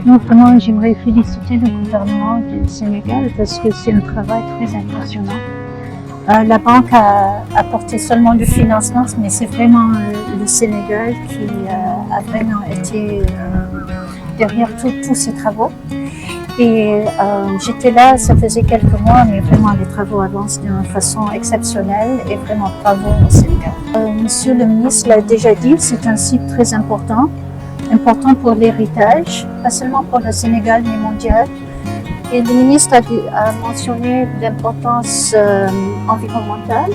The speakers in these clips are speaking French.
Non, vraiment, j'aimerais féliciter le gouvernement du Sénégal parce que c'est un travail très impressionnant. La banque a apporté seulement du financement, mais c'est vraiment le Sénégal qui a vraiment été derrière tous ces travaux. Et j'étais là, ça faisait quelques mois, mais vraiment les travaux avancent d'une façon exceptionnelle et vraiment bravo au Sénégal. Monsieur le ministre l'a déjà dit, c'est un site très important pour l'héritage, pas seulement pour le Sénégal, mais mondial. Et le ministre a mentionné l'importance environnementale,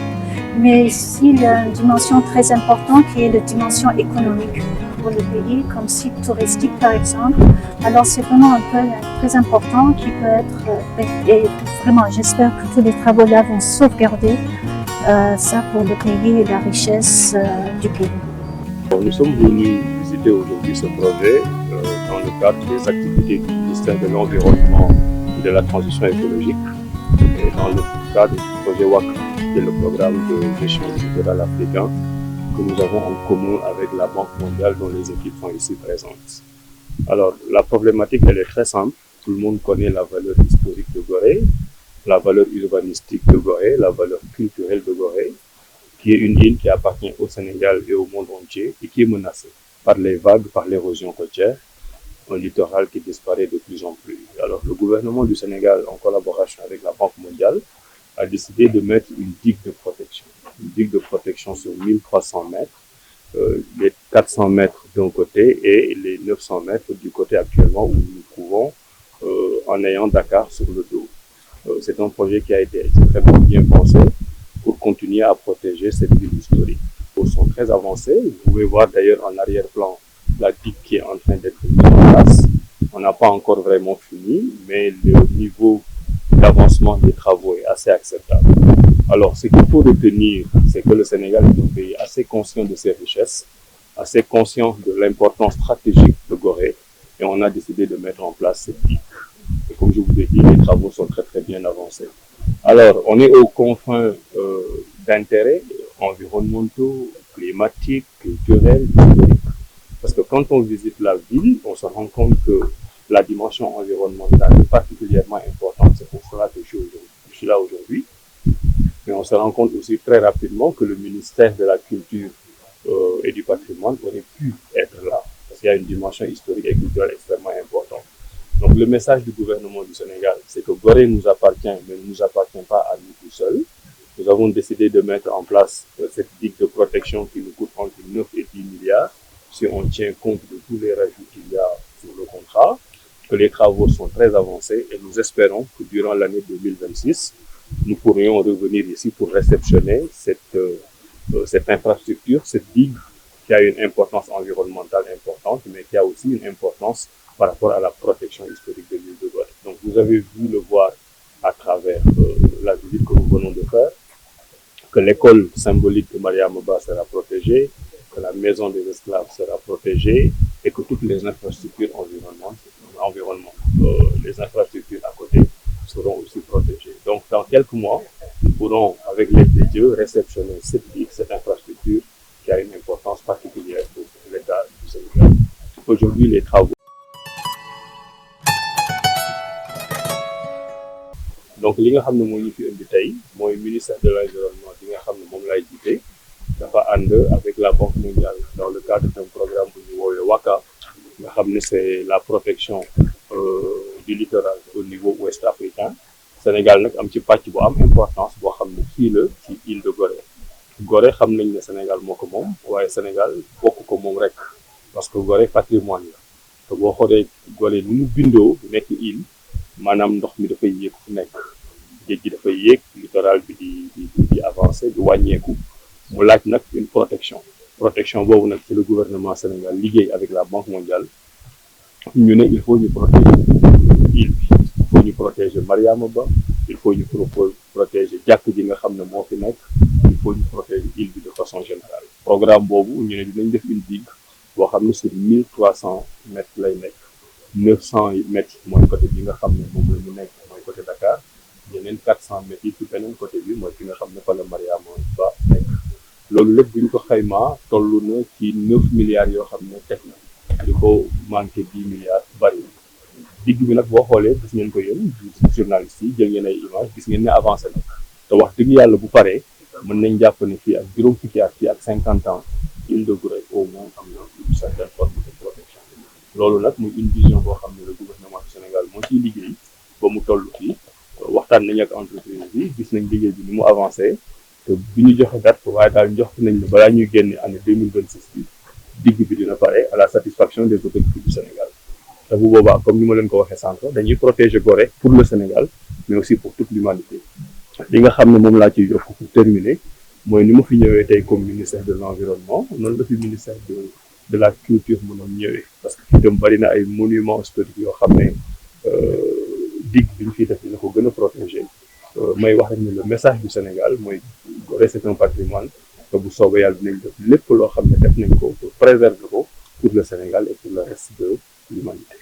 mais aussi la dimension très importante qui est la dimension économique pour le pays, comme site touristique par exemple. Alors c'est vraiment un point très important qui peut être, et vraiment j'espère que tous les travaux là vont sauvegarder ça pour le pays et la richesse du pays. Nous sommes venus visiter aujourd'hui ce projet dans le cadre des activités du ministère de l'Environnement et de la Transition écologique et dans le cadre du projet WACA, qui est le programme de gestion du littoral africain que nous avons en commun avec la Banque mondiale dont les équipes sont ici présentes. Alors, la problématique, elle est très simple. Tout le monde connaît la valeur historique de Gorée, la valeur urbanistique de Gorée, la valeur culturelle de Gorée, qui est une île qui appartient au Sénégal et au monde entier et qui est menacée par les vagues, par l'érosion côtière, un littoral qui disparaît de plus en plus. Alors, le gouvernement du Sénégal, en collaboration avec la Banque mondiale, a décidé de mettre une digue de protection. Une digue de protection sur 1300 mètres, les 400 mètres d'un côté et les 900 mètres du côté actuellement où nous nous trouvons en ayant Dakar sur le dos. C'est un projet qui a été extrêmement bien pensé pour continuer à protéger cette ville historique. Les travaux sont très avancés. Vous pouvez voir d'ailleurs en arrière-plan la digue qui est en train d'être mise en place. On n'a pas encore vraiment fini, mais le niveau d'avancement des travaux est assez acceptable. Alors, ce qu'il faut retenir, c'est que le Sénégal est un pays assez conscient de ses richesses, assez conscient de l'importance stratégique de Gorée, et on a décidé de mettre en place cette digue. Et comme je vous ai dit, les travaux sont très très bien avancés. Alors, on est aux confins d'intérêts environnementaux, climatiques, culturels, historiques. Parce que quand on visite la ville, on se rend compte que la dimension environnementale est particulièrement importante. C'est pour cela que je suis là aujourd'hui. Mais on se rend compte aussi très rapidement que le ministère de la Culture et du Patrimoine aurait pu être là. Parce qu'il y a une dimension historique et culturelle extrêmement importante. Donc le message du gouvernement du Sénégal, c'est que Gorée nous appartient, mais ne nous appartient pas à nous tout seuls. Nous avons décidé de mettre en place cette digue de protection qui nous coûte entre 9 et 10 milliards, si on tient compte de tous les rajouts qu'il y a sur le contrat, que les travaux sont très avancés et nous espérons que durant l'année 2026, nous pourrions revenir ici pour réceptionner cette infrastructure, cette digue qui a une importance environnementale importante, mais qui a aussi une importance par rapport à la protection historique de l'île de Gorée. Donc vous avez vu le voir à travers la visite que nous venons de faire, que l'école symbolique de Mariam Ba sera protégée, que la maison des esclaves sera protégée et que toutes les infrastructures les infrastructures à côté seront aussi protégées. Donc dans quelques mois, nous pourrons, avec l'aide de Dieu, réceptionner cette infrastructure qui a une importance particulière pour l'État du Sénégal. Aujourd'hui, les travaux. Donc li nga xam ne moo ñu fi indi tey mooy ministère de l'environnement bi nga xam ne moom laay jiite dafa ànd avec la Banque mondiale dans le cadre d'un programme bu ñu woowee WACA nga xam ne c'est la protection du littoral au niveau ouest africain. Sénégal nag am ci pàcc bu am importance boo xam ne fii la ci île de Gorée. Gorée xam nañ ne Sénégal moo ko moom waaye Sénégal bokk ko moom rek parce que Gorée patrimoine la te boo xoolee Gorée ni mu bindoo nekk île maanaam ndox mi dafay yéeg fu nekk géej gi dafay yéeg littoral bi di avancer di wàññeeku mu laaj nag une protection boobu nag ci le gouvernement Sénégal liggéey avec la Banque mondiale ñu ne il faut ñu protéger île bi il faut ñu protéger Mariama Ba il faut ñu protéger jàkk ji nga xam ne moo fi nekk il faut ñu protéger île bi de façon générale. Programme boobu ñu ne dinañ def une digue boo xam ne sur 1300 mètres lay nekk 900 mètres mooy côté bi nga xam ne moom la ñu nekk mooy côté Dakar yeneen 400 mètres yi ci beneen côté bi mooy fi nga xam ne fa la Mariama Ba nekk loolu lépp bu ñu ko xaymaa toll na ci 9 milliards yoo xam ne teg na li ko manqué 10 milliards bari digg bi nag boo xoolee gis ngeen ko yéen journalistes yi jël ngeen ay image gis ngeen ne avancé na te wax dëgg yàlla bu paree mën nañ jàpp ne fii ak juróom fukki at fii ak 50 ans Île de Gorée au moins am na une certaine forme de protection loolu nag muy une vision boo xam ne le gouvernement du Sénégal moo ciy liggéey ba mu toll fii waxtaan nañ ak entreprise bi gis nañ liggéey bi ni mu avancé te bi ñu joxe date waaye daal jox nañ ne balaa ñuy génne année 2026 bi digg bi dina pare à la satisfaction des autorités du Sénégal te bu boobaa comme ni ma leen ko waxee sànq dañuy protéger Gorée pour le Sénégal mais aussi pour toute l'humanité li nga xam ne moom laa ciy yokk pour terminer mooy ni ma fi ñëwee tey comme ministère de l'environnement noonu la fi ministère de la culture mënoon ñëwee parce que fii tam bari na ay monuments historiques yoo xam ne digg bi ñu fiy def dina ko gën a protéger may wax rek ne le message du Sénégal mooy Gorée c'est un patrimoine te bu soobee yàlla dinañ def lépp loo xam ne def nañ ko pour préserver ko pour le Sénégal et pour le reste de l'humanité.